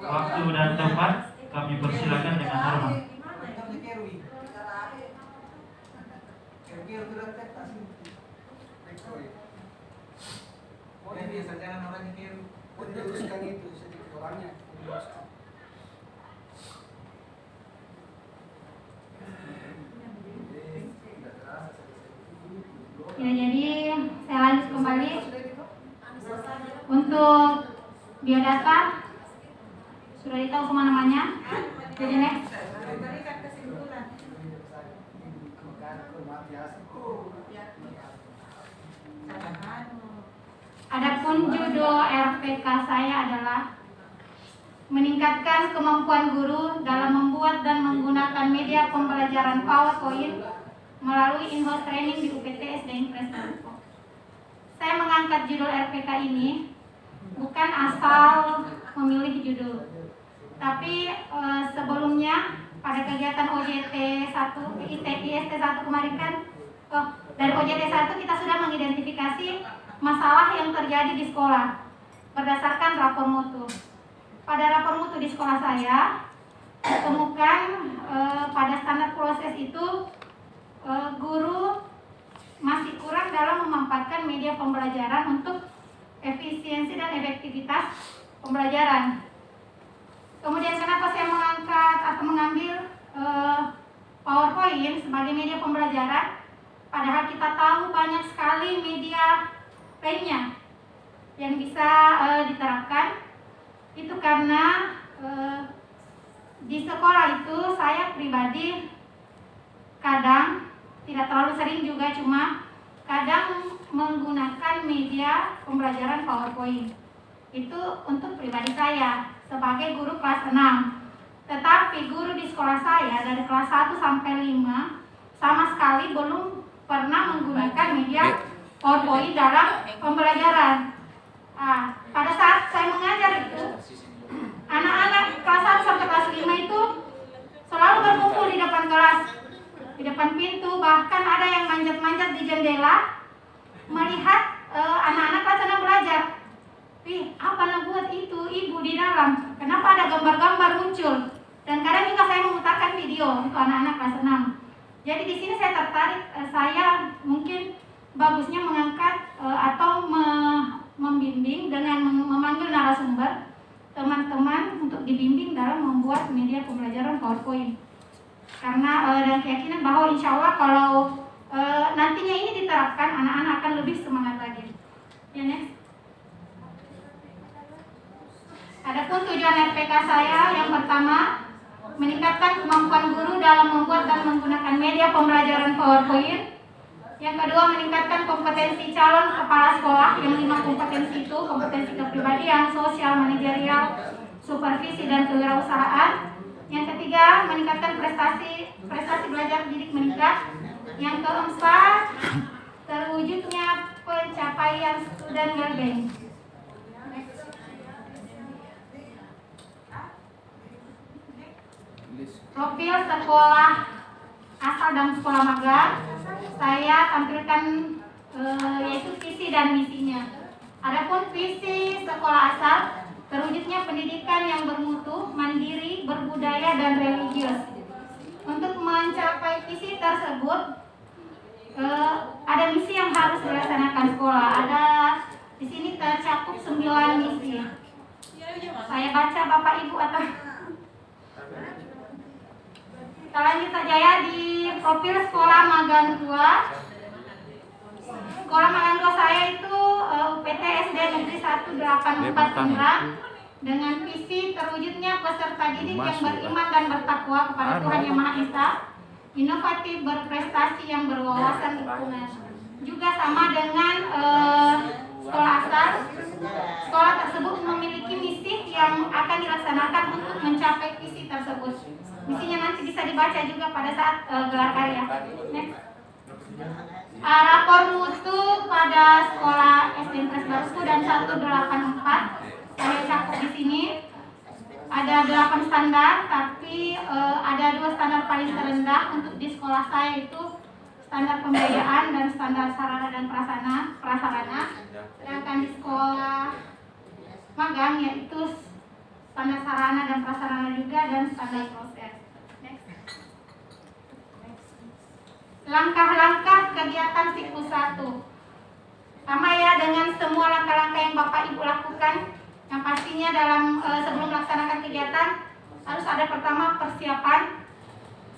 Waktu dan tempat kami persilakan dengan hormat. Ya, jadi saya lanjut kembali untuk biodata. Sudah ditahu semua namanya. Jadi next. Adapun judul RPK saya adalah meningkatkan kemampuan guru dalam membuat dan menggunakan media pembelajaran PowerPoint melalui in-house training di UPT SD Impres Depok. Saya mengangkat judul RPK ini bukan asal memilih judul, tapi sebelumnya pada kegiatan OJT 1, IST 1 kemarin kan, dari OJT 1 kita sudah mengidentifikasi masalah yang terjadi di sekolah berdasarkan rapor mutu. Pada rapor mutu di sekolah saya ditemukan pada standar proses itu guru masih kurang dalam memanfaatkan media pembelajaran untuk efisiensi dan efektivitas pembelajaran. Kemudian kenapa saya mengangkat atau mengambil PowerPoint sebagai media pembelajaran, padahal kita tahu banyak sekali media lainnya yang bisa diterapkan. Itu karena di sekolah itu saya pribadi kadang, tidak terlalu sering juga, cuma kadang menggunakan media pembelajaran PowerPoint. Itu untuk pribadi saya sebagai guru kelas 6. Tetapi guru di sekolah saya dari kelas 1 sampai 5 sama sekali belum pernah menggunakan media PowerPoint dalam pembelajaran. Pada saat saya mengajar itu, anak-anak kelas 1 sampai kelas 5 itu selalu berkumpul di depan kelas, di depan pintu, bahkan ada yang manjat-manjat di jendela melihat anak-anak kelas 6 belajar. Apa nak buat itu ibu di dalam? Kenapa ada gambar-gambar muncul? Dan kadang juga saya memutarkan video untuk anak-anak kelas 6. Jadi di sini saya tertarik, saya mungkin bagusnya mengangkat atau membimbing dengan memanggil narasumber teman-teman untuk dibimbing dalam membuat media pembelajaran PowerPoint. Karena dan keyakinan bahwa insya Allah kalau nantinya ini diterapkan, anak-anak akan lebih semangat lagi. Ya, next. Adapun tujuan RPK saya yang pertama, meningkatkan kemampuan guru dalam membuat dan menggunakan media pembelajaran PowerPoint. Yang kedua, meningkatkan kompetensi calon kepala sekolah. Yang 5 kompetensi itu kompetensi kepribadian, sosial, manajerial, supervisi, dan kewirausahaan. Yang ketiga, meningkatkan prestasi belajar didik meningkat. Yang keempat, terwujudnya pencapaian student well-being. Profil sekolah asal dan sekolah magang saya tampilkan yaitu visi dan misinya. Adapun visi sekolah asal, terwujudnya pendidikan yang bermutu, mandiri, berbudaya, dan religius. Untuk mencapai visi tersebut ada misi yang harus dilaksanakan sekolah. Ada di sini tercakup 9 misi. Saya baca Bapak Ibu atau kita lanjut saja ya di profil sekolah magang 2. Sekolah magang 2 saya itu UPT SD Negeri 184 Tangerang dengan visi terwujudnya peserta didik yang beriman dan bertakwa kepada Tuhan Yang Maha Esa, inovatif, berprestasi, yang berwawasan lingkungan. Juga sama dengan sekolah asal. Sekolah tersebut memiliki misi yang akan dilaksanakan untuk mencapai visi tersebut. Misinya nanti bisa dibaca juga pada saat gelar karya. Next. Rapor mutu pada sekolah SD Impres Baru dan 184 saya cakup di sini. Ada 8 standar, tapi ada 2 standar paling terendah untuk di sekolah saya, itu standar pembiayaan dan standar sarana dan prasarana. Sedangkan di sekolah magang yaitu standar sarana dan prasarana juga, dan standar proses. Next. Langkah-langkah kegiatan siklus 1. Sama ya dengan semua langkah-langkah yang Bapak Ibu lakukan, yang pastinya dalam sebelum melaksanakan kegiatan harus ada pertama persiapan.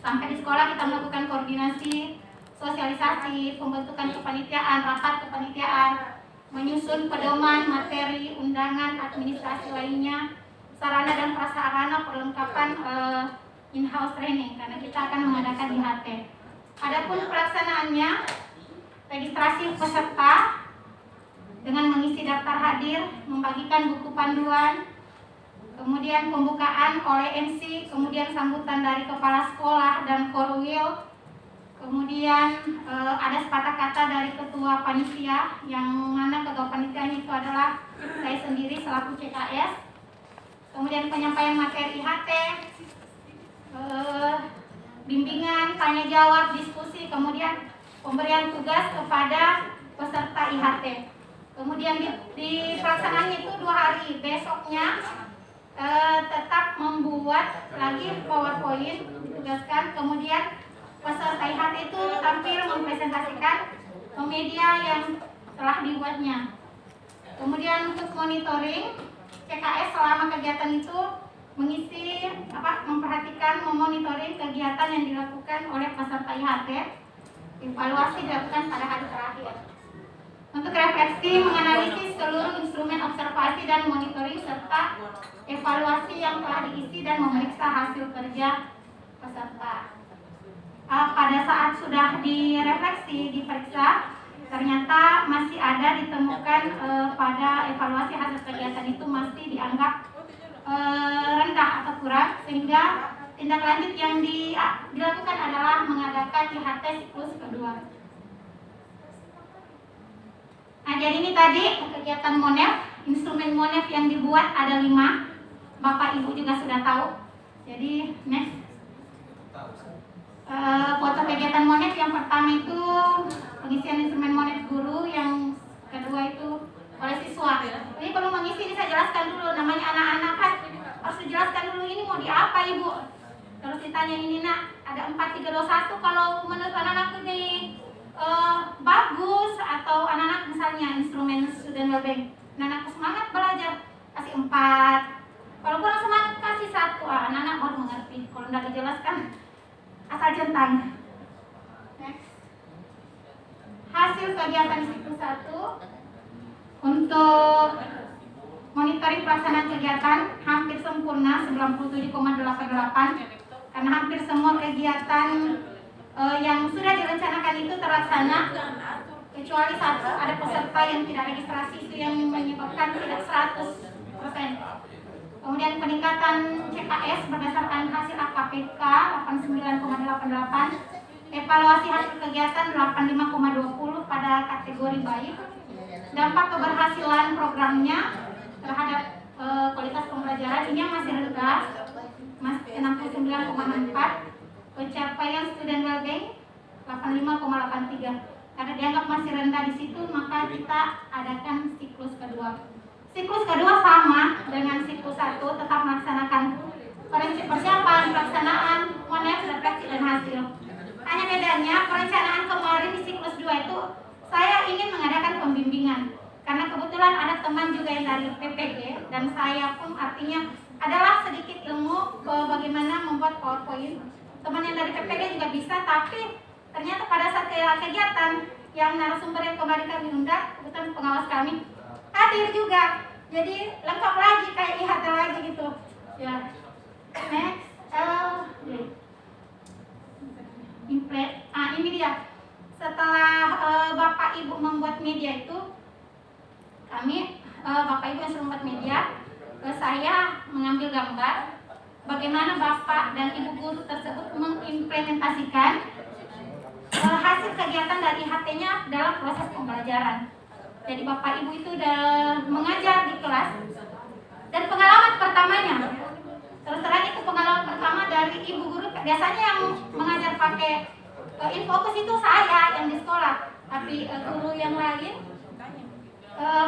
Sampai di sekolah kita melakukan koordinasi, sosialisasi, pembentukan kepanitiaan, rapat kepanitiaan, menyusun pedoman, materi, undangan, administrasi lainnya, sarana dan prasarana, perlengkapan in-house training karena kita akan mengadakan IHT. Adapun pelaksanaannya, registrasi peserta dengan mengisi daftar hadir, membagikan buku panduan, kemudian pembukaan oleh MC, kemudian sambutan dari kepala sekolah dan korwil, kemudian ada sepatah kata dari ketua panitia, yang mana ketua panitianya itu adalah saya sendiri selaku CKS, kemudian penyampaian materi IHT, bimbingan, tanya jawab, diskusi, kemudian pemberian tugas kepada peserta IHT. Kemudian di pelaksanaannya itu 2 hari, besoknya tetap membuat lagi PowerPoint, ditugaskan, kemudian peserta IHT itu tampil mempresentasikan media yang telah dibuatnya. Kemudian untuk monitoring, CKS selama kegiatan itu memperhatikan, memonitoring kegiatan yang dilakukan oleh peserta IHT. Evaluasi dilakukan pada hari terakhir. Untuk refleksi, menganalisis seluruh instrumen observasi dan monitoring serta evaluasi yang telah diisi dan memeriksa hasil kerja peserta. Pada saat sudah direfleksi, diperiksa, ternyata masih ada ditemukan pada evaluasi hasil kegiatan itu masih dianggap rendah atau kurang, sehingga tindak lanjut yang dilakukan adalah mengadakan IHT siklus kedua. Nah, jadi ini tadi kegiatan MONEF, instrumen MONEF yang dibuat ada 5. Bapak Ibu juga sudah tahu. Jadi next. Foto kegiatan MONEF yang pertama itu pengisian instrumen MONEF guru, yang kedua itu oleh siswa. Ini perlu mengisi, ini saya jelaskan dulu, namanya anak-anak kan harus dijelaskan dulu ini mau di apa Ibu. Terus ditanya ini nak, ada 4, 3, 2, 1, kalau menurut anak-anak ini bagus, atau anak-anak misalnya instrumen student wellbeing, anak-anak semangat belajar, kasih 4. Kalau kurang semangat kasih 1. Anak-anak baru mengerti. Kalau tidak dijelaskan asal centang. Next. Hasil kegiatan siklus 1 untuk monitoring pelaksanaan kegiatan hampir sempurna 97,88, karena hampir semua kegiatan yang sudah direncanakan itu terlaksana, kecuali 1, ada peserta yang tidak registrasi, itu yang menyebabkan tidak 100%. Kemudian peningkatan CKS berdasarkan hasil AKPK 89,88, evaluasi hasil kegiatan 85,20 pada kategori baik, dampak keberhasilan programnya terhadap kualitas pembelajaran ini masih rendah, masih 69,64. Pencapaian student wellbeing 85,83. Karena dianggap masih rendah di situ, maka kita adakan siklus kedua. Siklus kedua sama dengan siklus 1, tetap melaksanakan persiapan, pelaksanaan, MONEF, refleksi, dan hasil. Hanya bedanya, perencanaan kemarin di siklus 2 itu saya ingin mengadakan pembimbingan. Karena kebetulan ada teman juga yang dari PPG, dan saya pun artinya adalah sedikit ilmu bagaimana membuat PowerPoint. Teman yang dari PPG juga bisa, tapi ternyata pada saat kegiatan yang narasumber yang kemarin kami undang, kebetulan pengawas kami hadir juga, jadi lengkap lagi, kayak IHT lagi gitu ya. Next. Ini dia, setelah Bapak Ibu membuat media itu, kami Bapak Ibu yang sudah membuat media, saya mengambil gambar bagaimana Bapak dan Ibu guru tersebut mengimplementasikan hasil kegiatan dari IHT-nya dalam proses pembelajaran. Jadi Bapak Ibu itu sudah mengajar di kelas, dan pengalaman pertamanya, terus terang itu pengalaman pertama dari Ibu guru. Biasanya yang mengajar pakai Infocus itu saya yang di sekolah, tapi guru yang lain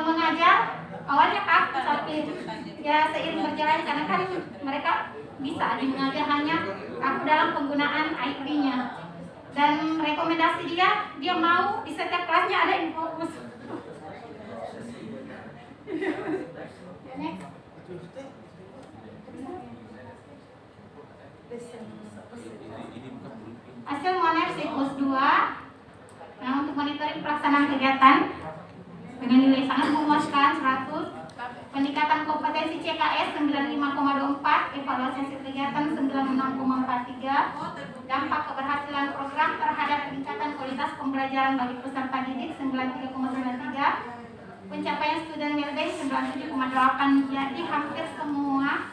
mengajar awalnya kaku, tapi ya seiring berjalan karena kan mereka bisa mengajar hanya aku dalam penggunaan IP-nya. Dan rekomendasi dia mau di setiap kelasnya ada yang fokus. Next. Hasil MONEF siklus 2. Nah, untuk monitoring pelaksanaan kegiatan dengan nilai sangat memuaskan 100. Peningkatan kompetensi CKS 95,24, evaluasi hasil kegiatan 96,43, dampak keberhasilan program terhadap peningkatan kualitas pembelajaran bagi peserta didik 93,93, pencapaian student well-being 97,8. Jadi hampir semua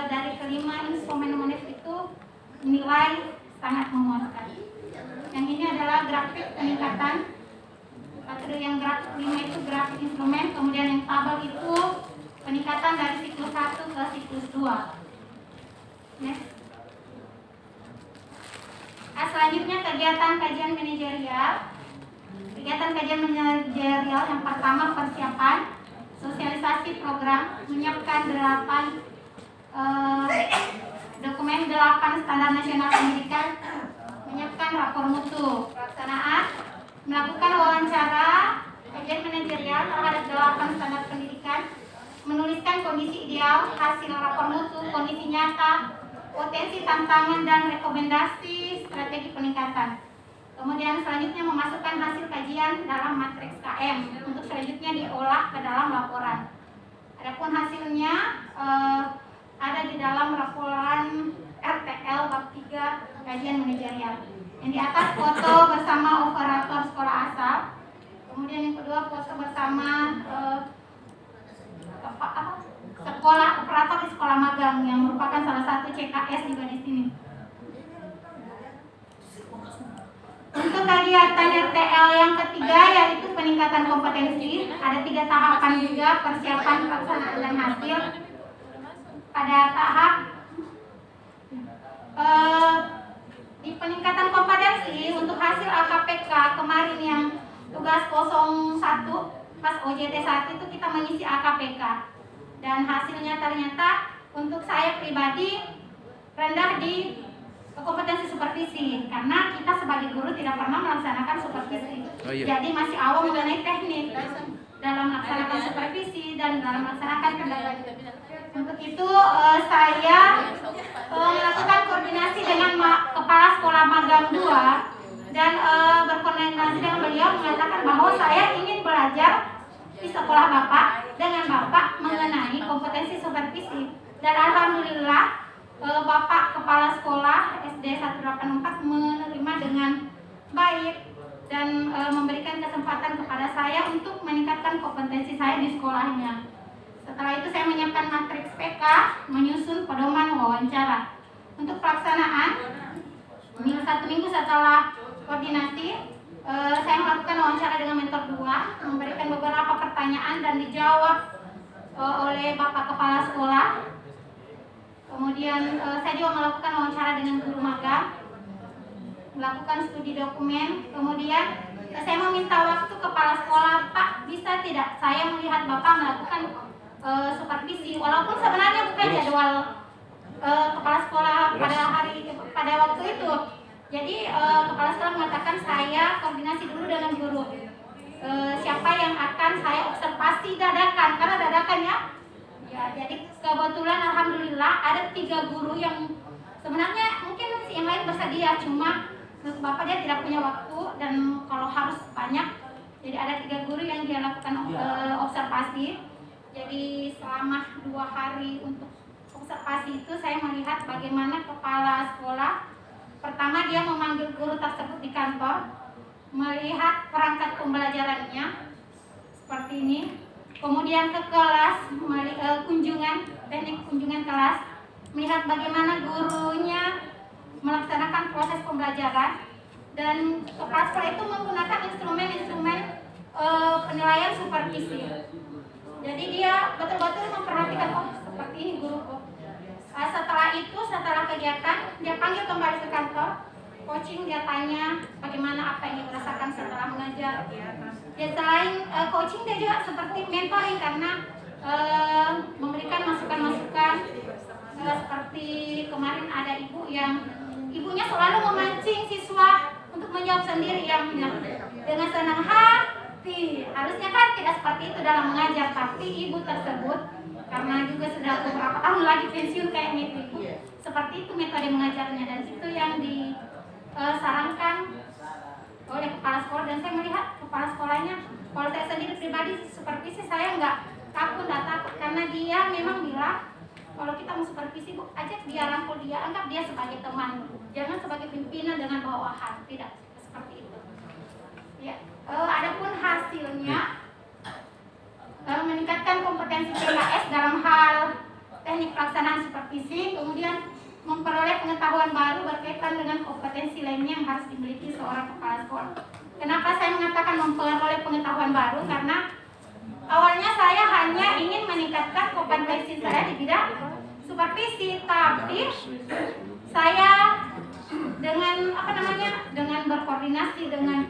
dari kelima instrumen MONEF itu nilai sangat memuaskan. Yang ini adalah grafik peningkatan. Kategori yang grafik 5 itu grafik instrumen, kemudian yang tabel itu peningkatan dari siklus 1 ke siklus 2. Next. Selanjutnya kegiatan kajian manajerial. Kegiatan kajian manajerial yang pertama persiapan, sosialisasi program, menyiapkan 8 dokumen 8 standar nasional pendidikan, menyiapkan rapor mutu. Pelaksanaan, melakukan wawancara kajian manajerial terhadap 8 standar pendidikan, menuliskan kondisi ideal, hasil rapor mutu, kondisi nyata, potensi tantangan dan rekomendasi strategi peningkatan. Kemudian selanjutnya memasukkan hasil kajian dalam matriks KM untuk selanjutnya diolah ke dalam laporan. Adapun hasilnya ada di dalam laporan RTL bab 3 kajian manajerial. Yang di atas foto bersama operator sekolah asal, kemudian yang kedua foto bersama sekolah operator di sekolah magang yang merupakan salah satu CKS juga di sini. Untuk kegiatan RTL yang ketiga yaitu peningkatan kompetensi, ada 3 tahapan juga, persiapan, pelaksanaan, dan hasil. Pada tahap di peningkatan kompetensi untuk hasil AKPK kemarin yang tugas 01 pas OJT 1 itu kita mengisi AKPK dan hasilnya ternyata untuk saya pribadi rendah di kompetensi supervisi karena kita sebagai guru tidak pernah melaksanakan supervisi. Jadi masih awam mengenai teknik dalam melaksanakan supervisi dan dalam melaksanakan kendali. Untuk itu saya melakukan koordinasi dengan Kepala Sekolah Magang 2 dan berkoordinasi dengan beliau mengatakan bahwa saya ingin belajar di sekolah Bapak dengan Bapak mengenai kompetensi supervisi. Dan alhamdulillah Bapak Kepala Sekolah SD 184 menerima dengan baik dan memberikan kesempatan kepada saya untuk meningkatkan kompetensi saya di sekolahnya. Setelah itu saya menyiapkan matriks PK, menyusun pedoman wawancara. Untuk pelaksanaan, 1 minggu setelah koordinasi, saya melakukan wawancara dengan mentor 2, memberikan beberapa pertanyaan dan dijawab oleh Bapak Kepala Sekolah. Kemudian saya juga melakukan wawancara dengan guru magang, melakukan studi dokumen. Kemudian saya meminta waktu Kepala Sekolah, Pak, bisa tidak saya melihat Bapak melakukan supervisi, walaupun sebenarnya bukan jadwal Kepala Sekolah pada waktu itu. Jadi Kepala Sekolah mengatakan saya koordinasi dulu dengan guru siapa yang akan saya observasi dadakan, karena dadakan ya. Jadi kebetulan alhamdulillah ada 3 guru yang sebenarnya mungkin yang lain bersedia, cuma Bapak dia tidak punya waktu dan kalau harus banyak, jadi ada 3 guru yang dia lakukan observasi. Jadi selama 2 hari untuk observasi itu saya melihat bagaimana kepala sekolah pertama dia memanggil guru tersebut di kantor, melihat perangkat pembelajarannya seperti ini, kemudian ke kelas, teknik kunjungan kelas, melihat bagaimana gurunya melaksanakan proses pembelajaran, dan kepala sekolah itu menggunakan instrumen-instrumen penilaian supervisi. Jadi dia betul-betul memperhatikan, oh seperti ini guruku. Setelah itu, setelah kegiatan, dia panggil kembali ke kantor, coaching, dia tanya bagaimana apa yang dirasakan setelah mengajar. Ya selain coaching, dia juga seperti mentoring karena memberikan masukan-masukan seperti kemarin ada ibu yang ibunya selalu memancing siswa untuk menjawab sendiri yang dengan senang hati. Harusnya kan tidak seperti itu dalam mengajar, tapi ibu tersebut karena juga sudah beberapa tahun lagi pensiun kayaknya ibu, seperti itu metode mengajarnya, dan itu yang disarankan oleh kepala sekolah. Dan saya melihat kepala sekolahnya, kalau saya sendiri pribadi supervisi saya nggak takut karena dia memang bilang kalau kita mau supervisi bu, ajak dia, rangkul dia, anggap dia sebagai teman, jangan sebagai pimpinan dengan bawahan, tidak seperti itu. Ya, adapun hasilnya meningkatkan kompetensi PKS dalam hal teknik pelaksanaan supervisi, kemudian memperoleh pengetahuan baru berkaitan dengan kompetensi lainnya yang harus dimiliki seorang kepala sekolah. Kenapa saya mengatakan memperoleh pengetahuan baru? Karena awalnya saya hanya ingin meningkatkan kompetensi saya di bidang supervisi, tapi saya dengan dengan berkoordinasi dengan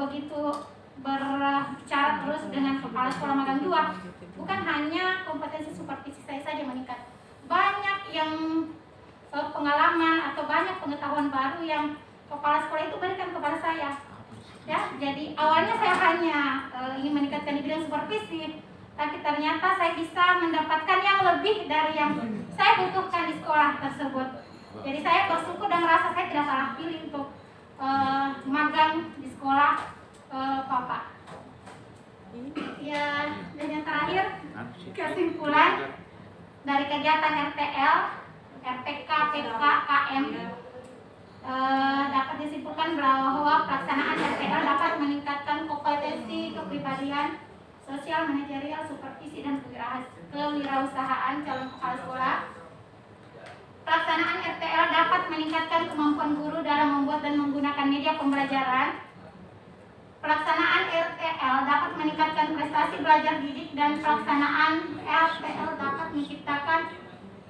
begitu berbicara terus dengan kepala sekolah magang 2, bukan hanya kompetensi supervisi saya saja meningkat, banyak yang pengalaman atau banyak pengetahuan baru yang kepala sekolah itu berikan kepada saya. Ya, jadi awalnya saya hanya ingin meningkatkan di bidang supervisi, tapi ternyata saya bisa mendapatkan yang lebih dari yang saya butuhkan di sekolah tersebut. Jadi saya bersyukur dan merasa saya tidak salah pilih untuk magang di sekolah Bapak. Ya, dan yang terakhir, kesimpulan dari kegiatan RTL, RPK, PK, KM dapat disimpulkan bahwa pelaksanaan RTL dapat meningkatkan kompetensi kepribadian, sosial, manajerial, supervisi, dan kewirausahaan calon kepala sekolah. Pelaksanaan RTL dapat meningkatkan kemampuan guru dalam membuat dan menggunakan media pembelajaran. Pelaksanaan RTL dapat meningkatkan prestasi belajar didik, dan pelaksanaan RTL dapat menciptakan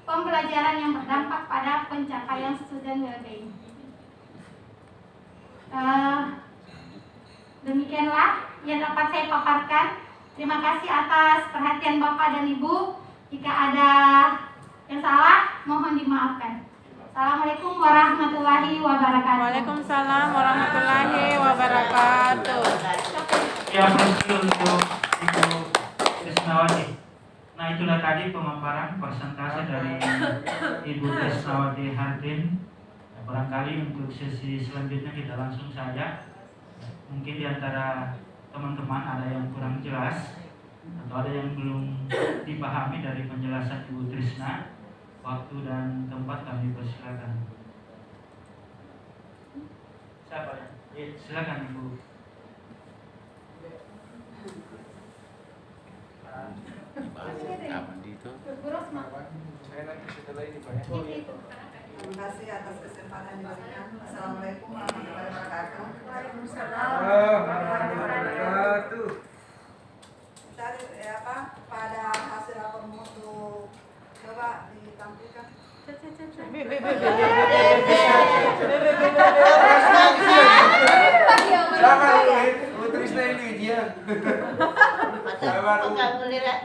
pembelajaran yang berdampak pada pencapaian student well-being. Demikianlah yang dapat saya paparkan. Terima kasih atas perhatian Bapak dan Ibu. Jika ada yang salah, mohon dimaafkan. Assalamualaikum warahmatullahi wabarakatuh. Waalaikumsalam warahmatullahi wabarakatuh. Ya, perlu untuk Ibu Trisnawati. Nah, itulah tadi pemaparan persentase dari Ibu Trisnawati Hardin. Barangkali untuk sesi selanjutnya kita langsung saja. Mungkin di antara teman-teman ada yang kurang jelas atau ada yang belum dipahami dari penjelasan Ibu Trisna. Waktu dan tempat kami persilakan. Siapa? Ya, silakan Ibu. Kapan itu? Terima kasih atas kesempatan diberikan. Assalamualaikum warahmatullahi wabarakatuh. Waalaikumsalam warahmatullahi wabarakatuh. Tadi pada hasil rapor mutu coba ditampilkan. Silakan Bu Trisna ini ujian. Enggak boleh lah.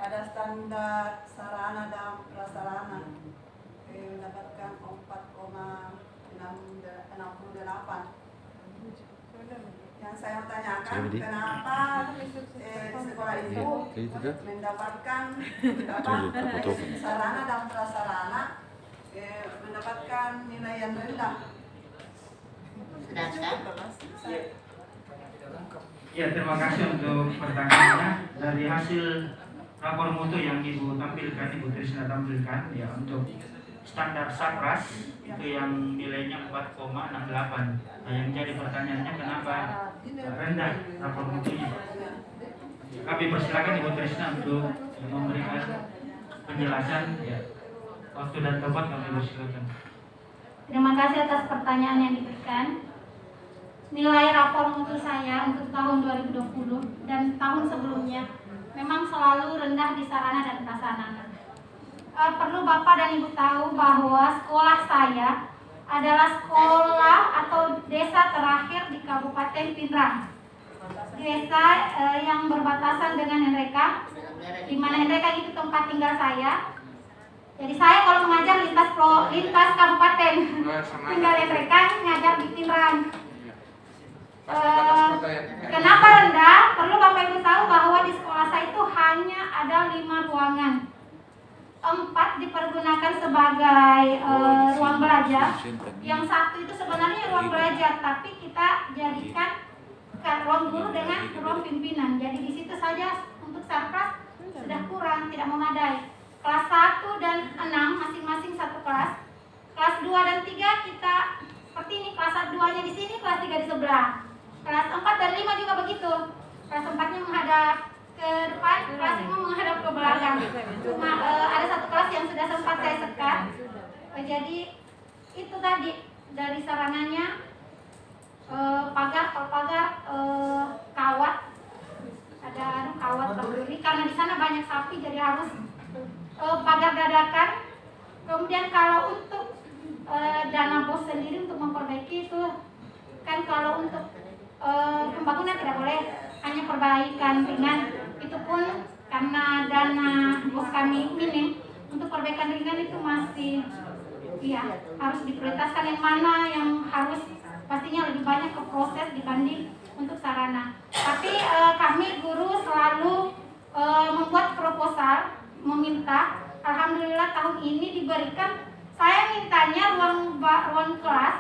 Pada standar sarana dan prasarana mendapatkan 4,68. Yang saya tanyakan, kenapa sekolah itu mendapatkan sarana dan prasarana mendapatkan nilai yang rendah. Ya, terima kasih untuk pertanyaannya. Dari hasil rapor mutu yang Ibu tampilkan, Ibu Trisna tampilkan, ya, untuk standar Sapras itu yang nilainya 4,68. Nah, yang jadi pertanyaannya kenapa rendah rapor mutunya? Kami persilakan Ibu Trisna untuk memberikan penjelasan. Ya, waktu dan tempat kami persilakan. Terima kasih atas pertanyaan yang diberikan. Nilai rapor mutu saya untuk tahun 2020 dan tahun sebelumnya memang selalu rendah di sarana dan prasarana. Perlu Bapak dan Ibu tahu bahwa sekolah saya adalah sekolah atau desa terakhir di Kabupaten Pinrang. Desa yang berbatasan dengan Nreka, di mana Nreka itu tempat tinggal saya. Jadi saya kalau mengajar lintas kabupaten, tinggal Nreka, ngajar di Pinrang. Kenapa rendah? Perlu Bapak Ibu tahu bahwa di sekolah saya itu hanya ada 5 ruangan. 4 dipergunakan sebagai ruang belajar. Yang 1 itu sebenarnya ruang belajar, tapi kita jadikan ruang guru dengan ruang pimpinan. Jadi di situ saja untuk sarpras sudah kurang, tidak memadai. Kelas 1 dan 6 masing-masing satu kelas. Kelas 2 dan 3 kita seperti ini, kelas 2-nya di sini, kelas 3 di sebelah. Kelas 4 dan 5 juga begitu. Kelas 4-nya menghadap ke depan, kelas 5 menghadap ke belakang. Cuma ada satu kelas yang sudah sempat saya sekat. Jadi itu tadi dari sarananya pagar kawat, ada kawat berduri karena di sana banyak sapi, jadi harus pagar dadakan. Kemudian kalau untuk dana bos sendiri untuk memperbaiki itu kan, kalau untuk pembangunan tidak boleh, hanya perbaikan ringan. Itu pun karena dana bos kami minim, untuk perbaikan ringan itu masih harus diprioritaskan yang mana yang harus pastinya lebih banyak ke proses dibanding untuk sarana. Tapi kami guru selalu membuat proposal, meminta. Alhamdulillah tahun ini diberikan. Saya mintanya ruang kelas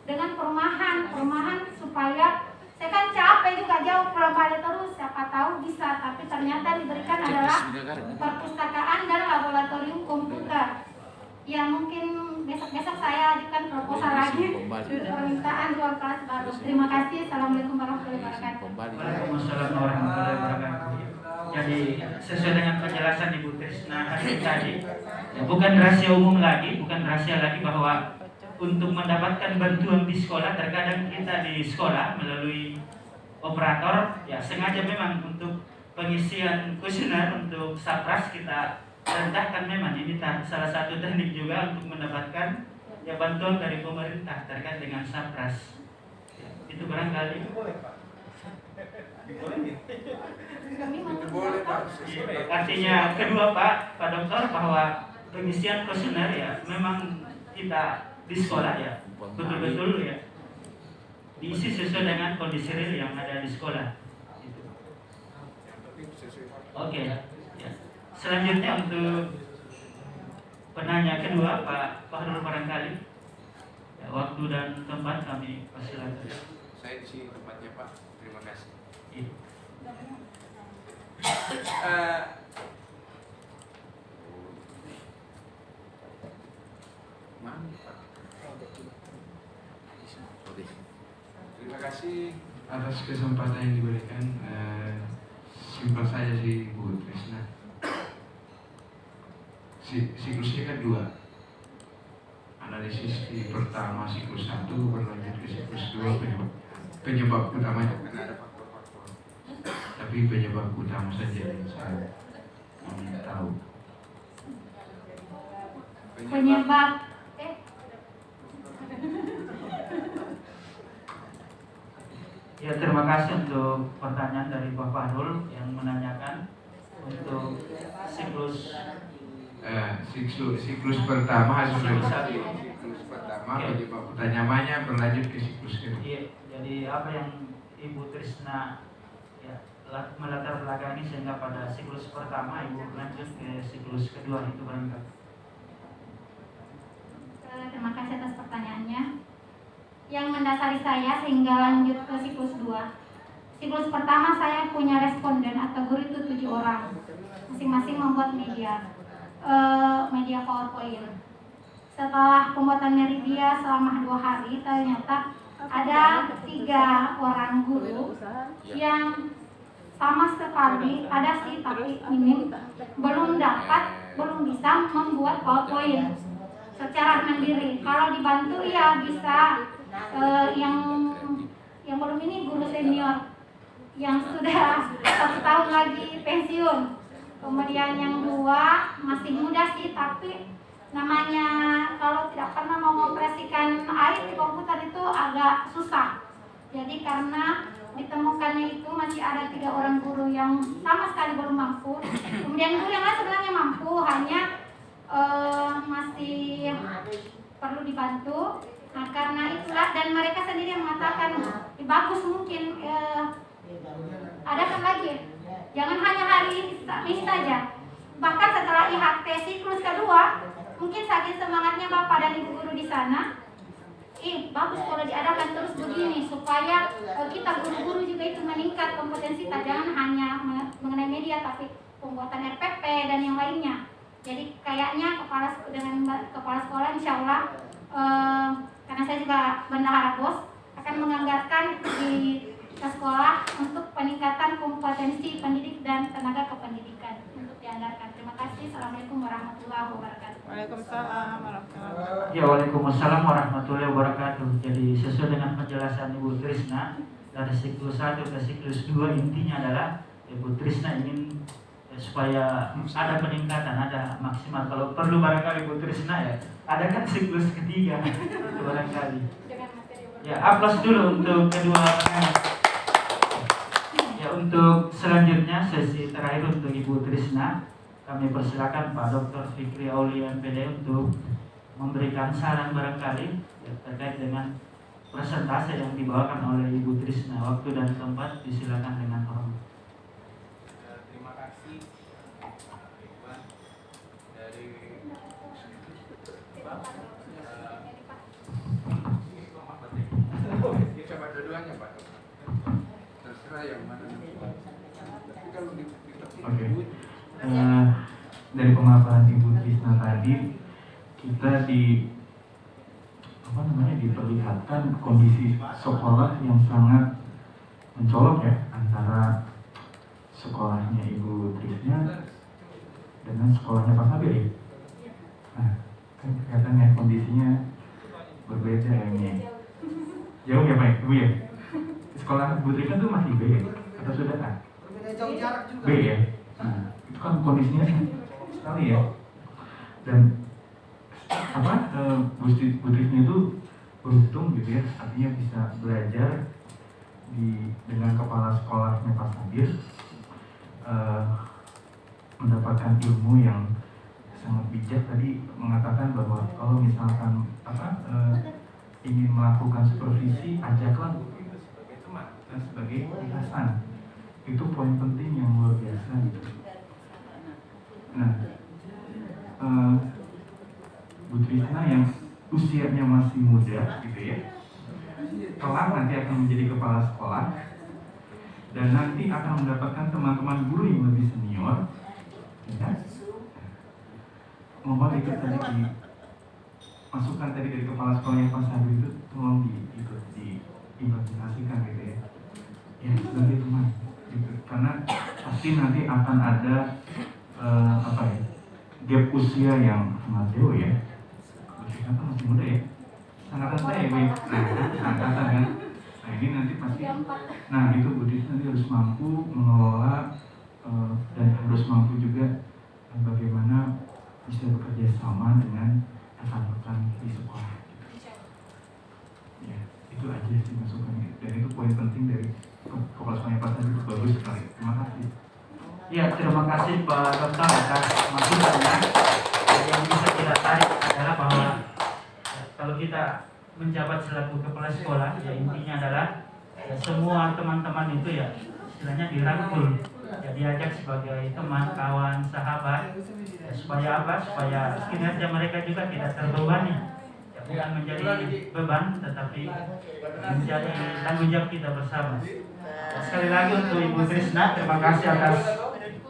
dengan perumahan supaya saya kan capek juga jauh pulang balik terus, siapa tahu bisa, tapi ternyata diberikan adalah perpustakaan dan laboratorium komputer. Ya mungkin besok-besok saya ajukan proposal lagi permintaan ruang kelas baru. Terima kasih. Assalamualaikum warahmatullahi wabarakatuh. Waalaikumsalam warahmatullahi wabarakatuh. Jadi sesuai dengan penjelasan Ibu Trisna tadi, ya, bukan rahasia umum lagi, bukan rahasia lagi bahwa untuk mendapatkan bantuan di sekolah, terkadang kita di sekolah melalui operator, ya sengaja memang untuk pengisian kuesioner untuk sapras kita rendahkan. Memang ini salah satu teknik juga untuk mendapatkan ya bantuan dari pemerintah terkait dengan sapras. Ya, itu barangkali. Boleh Pak. Artinya kedua Pak Dokter, bahwa pengisian kuesioner ya memang kita di sekolah ya betul-betul ya diisi sesuai dengan kondisi real yang ada di sekolah. Gitu. Oke. Ya. Selanjutnya untuk penanya kedua Pak Fahrul barangkali. Ya, waktu dan tempat kami persilakan. Saya di sini tempatnya Pak. Terima kasih. Iya. Terima kasih atas kesempatan yang diberikan. Simpel saja sih Bu Trisna. Siklusnya kan 2. Analisis di pertama siklus 1 berlanjut ke siklus 2 penyebab utamanya. Karena ada faktor-faktor. Tapi penyebab utama saja yang saya ingin tahu. Penyebab Ya, terima kasih untuk pertanyaan dari Pak Fahrul yang menanyakan untuk siklus siklus pertama hasil Siklus satu. siklus pertama Oke. penyebab utamanya berlanjut ke siklus kedua. Iya, jadi apa yang Ibu Trisna ya melatar belakangi sehingga pada siklus pertama Ibu lanjut ke siklus kedua itu barangkali. terima kasih atas pertanyaannya. Yang mendasari saya sehingga lanjut ke siklus 2. Siklus pertama saya punya responden atau guru itu 7 orang, masing-masing membuat media PowerPoint. Setelah pembuatan media selama 2 hari, ternyata ada 3 orang guru yang sama sekali ada sih tapi minim belum bisa membuat PowerPoint secara mandiri. Kalau dibantu ya bisa. Yang belum ini guru senior yang sudah 1 tahun lagi pensiun. Kemudian yang 2 masih muda sih, tapi namanya kalau tidak pernah mengoperasikan air di komputer itu agak susah. Jadi karena ditemukannya itu masih ada 3 orang guru yang sama sekali belum mampu. Kemudian guru yang lain sebenarnya mampu, hanya masih perlu dibantu. Nah karena itulah, dan mereka sendiri yang mengatakan bagus mungkin adakan lagi, jangan hanya hari ini saja, bahkan setelah IHT siklus kedua mungkin saking semangatnya Bapak dan Ibu guru di sana, bagus kalau diadakan terus begini supaya kita guru-guru juga itu meningkat kompetensi, jangan hanya mengenai media tapi pembuatan RPP dan yang lainnya. Jadi kayaknya dengan kepala sekolah insya Allah, karena saya juga bendahara BOS, akan menganggarkan di sekolah untuk peningkatan kompetensi pendidik dan tenaga kependidikan untuk dianggarkan. Terima kasih. Assalamualaikum warahmatullahi wabarakatuh. Waalaikumsalam warahmatullahi wabarakatuh. Ya, Waalaikumsalam warahmatullahi wabarakatuh. Jadi sesuai dengan penjelasan Ibu Trisna, dari siklus 1 ke siklus 2 intinya adalah Ibu Trisna ingin supaya ada peningkatan, ada maksimal. Kalau perlu barangkali Ibu Trisna ya, ada kan siklus ketiga barangkali. Ya, aplaus dulu untuk kedua penanya. Ya, untuk selanjutnya sesi terakhir untuk Ibu Trisna, kami persilakan Pak Dr. Fikri Aulia MPD untuk memberikan saran barangkali ya, terkait dengan presentase yang dibawakan oleh Ibu Trisna. Waktu dan tempat disilakan dengan hormat. Terima kasih Ridwan dari Coba dua-duanya Pak. Terserah yang mana. Tapi kalau Oke. Dari pemaparan Ibu Trisna tadi, kita diperlihatkan kondisi sekolah yang sangat mencolok ya, antara sekolahnya Ibu Trisna dengan sekolahnya Pak Sabir ya. Nah, kan kelihatan ya kondisinya berbeda ya ini. Jauh ya Pak Ibu ya. Sekolah Ibu Trisna itu masih B ya? Atau sudah A? Berbeda jauh jarak juga. B ya. Nah, itu kan kondisinya sekali ya. Dan Bu Trisna itu beruntung gitu ya, artinya bisa belajar dengan kepala sekolahnya Pak Sabir, mendapatkan ilmu yang sangat bijak. Tadi mengatakan bahwa kalau misalkan ingin melakukan supervisi, ajaklah Bu itu sebagai teman dan sebagai ilasan. Itu poin penting yang luar biasa gitu. Nah, Bu Trisna yang usianya masih muda gitu ya, kelak nanti akan menjadi kepala sekolah dan nanti akan mendapatkan teman-teman guru yang lebih senior ya. Mohon itu tadi masukan tadi dari kepala sekolah yang Pak Sabir itu tolong diimplementasikan gitu ya, ya sebagai teman gitu. Karena pasti nanti akan ada gap usia yang sangat jauh ya. Kan masih muda ya, angkatan saya ya, angkatan kan. Nah ini nanti pasti, nah itu Bu Trisna nanti harus mampu mengelola dan harus mampu juga bagaimana bisa bekerja sama dengan rekan-rekan di sekolah. Ya itu aja sih masukannya, dan itu poin penting dari kepala sekolahnya Pak Sabir, itu bagus sekali. Terima kasih. Ya, terima kasih Pak Dokter atas masukannya. Yang bisa kita tarik adalah bahwa kalau kita menjabat selaku kepala sekolah, ya intinya adalah ya, semua teman-teman itu ya istilahnya dirangkul, ya diajak sebagai teman, kawan, sahabat, ya, supaya apa? Supaya kinerja mereka juga tidak terbebani, ya, bukan menjadi beban, tetapi menjadi tanggung jawab kita bersama. Ya, sekali lagi untuk Ibu Trisna, terima kasih atas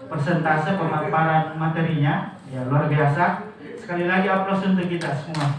persentase pemaparan materinya, ya luar biasa. Sekali lagi aplaus untuk kita semua.